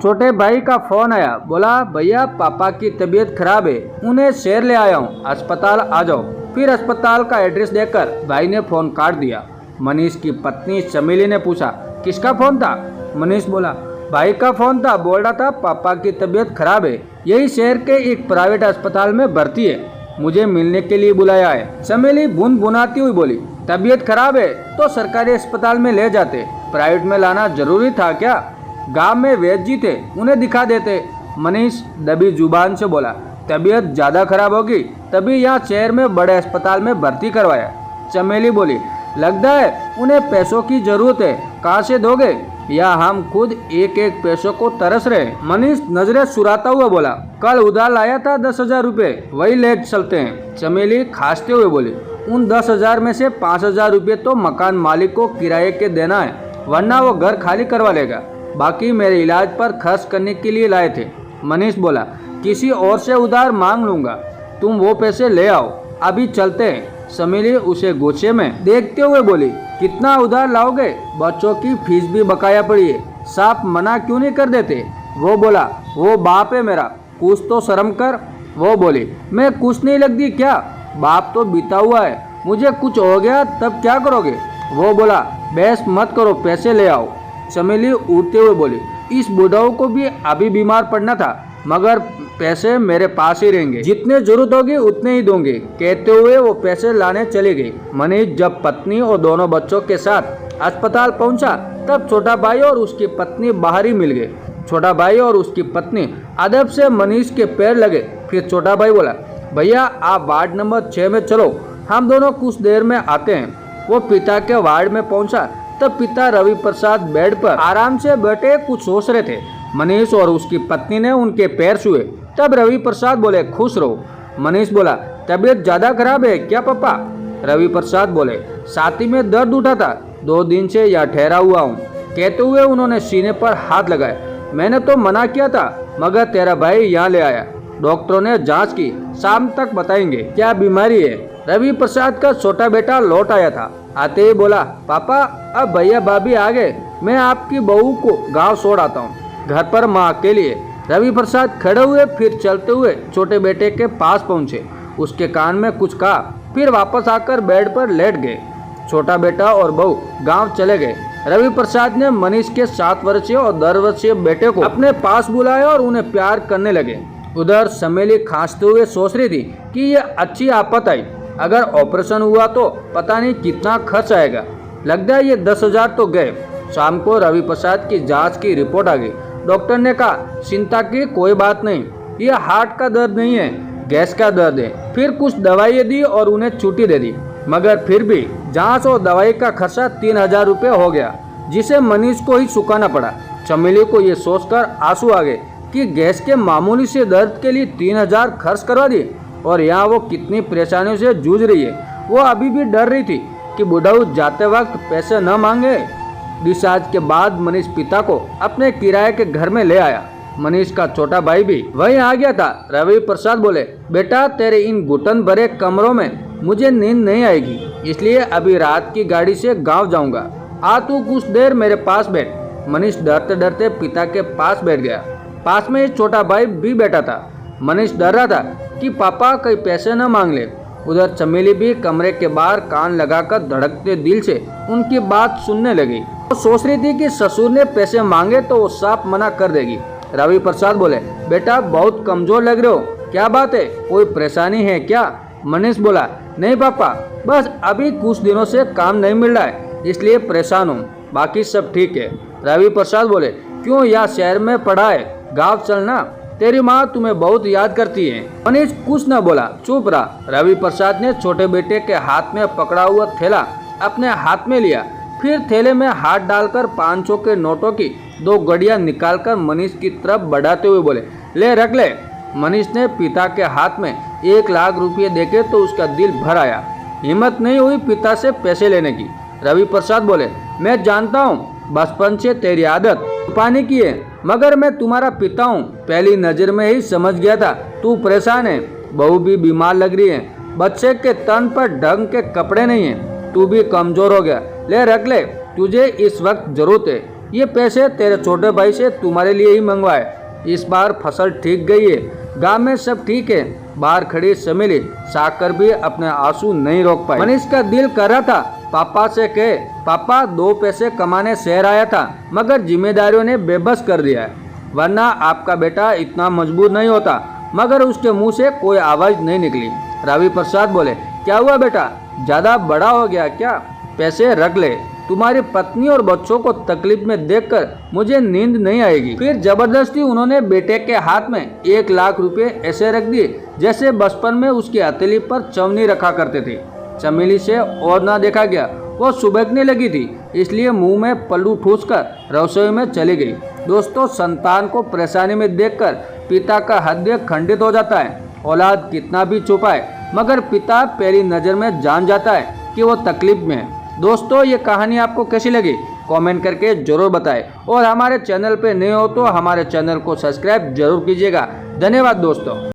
छोटे भाई का फोन आया, बोला भैया पापा की तबीयत खराब है, उन्हें शहर ले आया हूँ, अस्पताल आ जाओ। फिर अस्पताल का एड्रेस देकर भाई ने फोन काट दिया। मनीष की पत्नी चमेली ने पूछा, किसका फोन था? मनीष बोला, भाई का फोन था, बोल रहा था पापा की तबीयत खराब है, यही शहर के एक प्राइवेट अस्पताल में भर्ती है, मुझे मिलने के लिए बुलाया है। चमेली बुन बुनाती हुई बोली, तबीयत खराब है तो सरकारी अस्पताल में ले जाते, प्राइवेट में लाना जरूरी था क्या? गांव में वैद्य जी थे, उन्हें दिखा देते। मनीष दबी जुबान से बोला, तबीयत ज्यादा खराब होगी तभी यहाँ शहर में बड़े अस्पताल में भर्ती करवाया। चमेली बोली, लगता है उन्हें पैसों की जरूरत है, कहाँ से दोगे? या हम खुद एक एक पैसों को तरस रहे? मनीष नजरें सुराता हुआ बोला, कल उधार लाया था 10,000 रुपये, वही ले चलते हैं। चमेली खांसते हुए बोली, उन 10,000 में से 5,000 रुपये तो मकान मालिक को किराए के देना है, वरना वो घर खाली करवा लेगा, बाकी मेरे इलाज पर खर्च करने के लिए लाए थे। मनीष बोला, किसी और से उधार मांग लूंगा, तुम वो पैसे ले आओ, अभी चलते हैं। चमेली उसे गुस्से में देखते हुए बोली, कितना उधार लाओगे? बच्चों की फीस भी बकाया पड़ी है, साफ मना क्यों नहीं कर देते? वो बोला, वो बाप है मेरा, कुछ तो शर्म कर। वो बोली, मैं कुछ नहीं लगती क्या? बाप तो बीता हुआ है, मुझे कुछ हो गया तब क्या करोगे? वो बोला, बहस मत करो, पैसे ले आओ। चमेली उठते हुए बोली, इस बुढ़ाऊ को भी अभी बीमार पड़ना था, मगर पैसे मेरे पास ही रहेंगे, जितने जरूरत होगी उतने ही दूंगी। कहते हुए वो पैसे लाने चली गई। मनीष जब पत्नी और दोनों बच्चों के साथ अस्पताल पहुंचा तब छोटा भाई और उसकी पत्नी बाहर ही मिल गए। छोटा भाई और उसकी पत्नी अदब से मनीष के पैर लगे। फिर छोटा भाई बोला, भैया आप वार्ड नंबर 6 में चलो, हम दोनों कुछ देर में आते हैं। वो पिता के वार्ड में पहुंचा तब पिता रवि प्रसाद बेड पर आराम से बैठे कुछ सोच रहे थे। मनीष और उसकी पत्नी ने उनके पैर छुए। तब रवि प्रसाद बोले, खुश रहो। मनीष बोला, तबीयत ज्यादा खराब है क्या पापा? रवि प्रसाद बोले, छाती में दर्द उठा था, 2 दिन से यहाँ ठहरा हुआ हूँ। कहते हुए उन्होंने सीने पर हाथ लगाए। मैंने तो मना किया था, मगर तेरा भाई यहाँ ले आया, डॉक्टरों ने जांच की, शाम तक बताएंगे क्या बीमारी है। रवि प्रसाद का छोटा बेटा लौट आया था। आते ही बोला, पापा अब भैया भाभी आ गए, मैं आपकी बहू को गांव छोड़ आता हूँ, घर पर माँ अकेली है। रवि प्रसाद खड़े हुए, फिर चलते हुए छोटे बेटे के पास पहुँचे, उसके कान में कुछ कहा, फिर वापस आकर बेड पर लेट गए। छोटा बेटा और बहू गांव चले गए। रवि प्रसाद ने मनीष के 7 वर्षीय और 10 वर्षीय बेटे को अपने पास बुलाया और उन्हें प्यार करने लगे। उधर चमेली खांसते हुए सोच रही थी कि ये अच्छी आफत आई, अगर ऑपरेशन हुआ तो पता नहीं कितना खर्च आएगा। लगता है ये 10,000 तो गए। शाम को रवि प्रसाद की जांच की रिपोर्ट आ गई। डॉक्टर ने कहा, चिंता की कोई बात नहीं, ये हार्ट का दर्द नहीं है, गैस का दर्द है। फिर कुछ दवाइयाँ दी और उन्हें छुट्टी दे दी, मगर फिर भी जांच और दवाई का खर्चा 3,000 रुपये हो गया, जिसे मनीष को ही चुकाना पड़ा। चमेली को ये सोचकर आंसू आ गए कि गैस के मामूली से दर्द के लिए 3,000 खर्च करवा दिए, और यहाँ वो कितनी परेशानियों से जूझ रही है। वो अभी भी डर रही थी कि बुढ़ाऊ जाते वक्त पैसे न मांगे। डिस्चार्ज के बाद मनीष पिता को अपने किराए के घर में ले आया। मनीष का छोटा भाई भी वहीं आ गया था। रवि प्रसाद बोले, बेटा तेरे इन घुटन भरे कमरों में मुझे नींद नहीं आएगी, इसलिए अभी रात की गाड़ी से गांव जाऊंगा, आ तू कुछ देर मेरे पास बैठ। मनीष डरते डरते पिता के पास बैठ गया। पास में ही छोटा भाई भी बैठा था। मनीष डर रहा था कि पापा कहीं पैसे न मांग ले। उधर चमेली भी कमरे के बाहर कान लगाकर धड़कते दिल से उनकी बात सुनने लगी। वो सोच रही थी कि ससुर ने पैसे मांगे तो वो साफ मना कर देगी। रवि प्रसाद बोले, बेटा बहुत कमजोर लग रहे हो, क्या बात है, कोई परेशानी है क्या? मनीष बोला, नहीं पापा, बस अभी कुछ दिनों से काम नहीं मिल रहा है, इसलिए परेशान हूँ, बाकी सब ठीक है। रवि प्रसाद बोले, क्यों यहाँ शहर में पड़ा है, गाँव चलना, तेरी माँ तुम्हें बहुत याद करती है। मनीष कुछ न बोला, चुप रहा। रवि प्रसाद ने छोटे बेटे के हाथ में पकड़ा हुआ थैला अपने हाथ में लिया, फिर थैले में हाथ डालकर 500 के नोटों की 2 गड़ियां निकालकर मनीष की तरफ बढ़ाते हुए बोले, ले रख ले। मनीष ने पिता के हाथ में 1 लाख रुपये देखे तो उसका दिल भर आया। हिम्मत नहीं हुई पिता से पैसे लेने की। रवि प्रसाद बोले, मैं जानता हूँ बचपन से तेरी आदत छुपाने की है, मगर मैं तुम्हारा पिता हूँ, पहली नजर में ही समझ गया था तू परेशान है, बहू भी बीमार लग रही है, बच्चे के तन पर ढंग के कपड़े नहीं है, तू भी कमजोर हो गया, ले रख ले, तुझे इस वक्त जरूरत है। ये पैसे तेरे छोटे भाई से तुम्हारे लिए ही मंगवाए। इस बार फसल ठीक गई है, गांव में सब ठीक है। बाहर खड़ी समिली साकर भी अपने आंसू नहीं रोक पाई। मनीष का दिल कर रहा था पापा से कहे, पापा 2 पैसे कमाने शहर आया था, मगर जिम्मेदारियों ने बेबस कर दिया है, वरना आपका बेटा इतना मजबूर नहीं होता। मगर उसके मुंह से कोई आवाज नहीं निकली। रवि प्रसाद बोले, क्या हुआ बेटा, ज्यादा बड़ा हो गया क्या? पैसे रख ले, तुम्हारी पत्नी और बच्चों को तकलीफ में देखकर मुझे नींद नहीं आएगी। फिर जबरदस्ती उन्होंने बेटे के हाथ में 1 लाख रुपए ऐसे रख दिए जैसे बचपन में उसकी हथेली पर चवनी रखा करते थे। चमेली से और ना देखा गया, वो सुबकने लगी थी, इसलिए मुंह में पल्लू ठूसकर रसोई में चली गई। दोस्तों, संतान को परेशानी में देखकर पिता का हृदय खंडित हो जाता है। औलाद कितना भी छुपाए, मगर पिता पहली नजर में जान जाता है कि वो तकलीफ में है। दोस्तों, ये कहानी आपको कैसी लगी कमेंट करके जरूर बताएं, और हमारे चैनल पे नए हो तो हमारे चैनल को सब्सक्राइब जरूर कीजिएगा। धन्यवाद दोस्तों।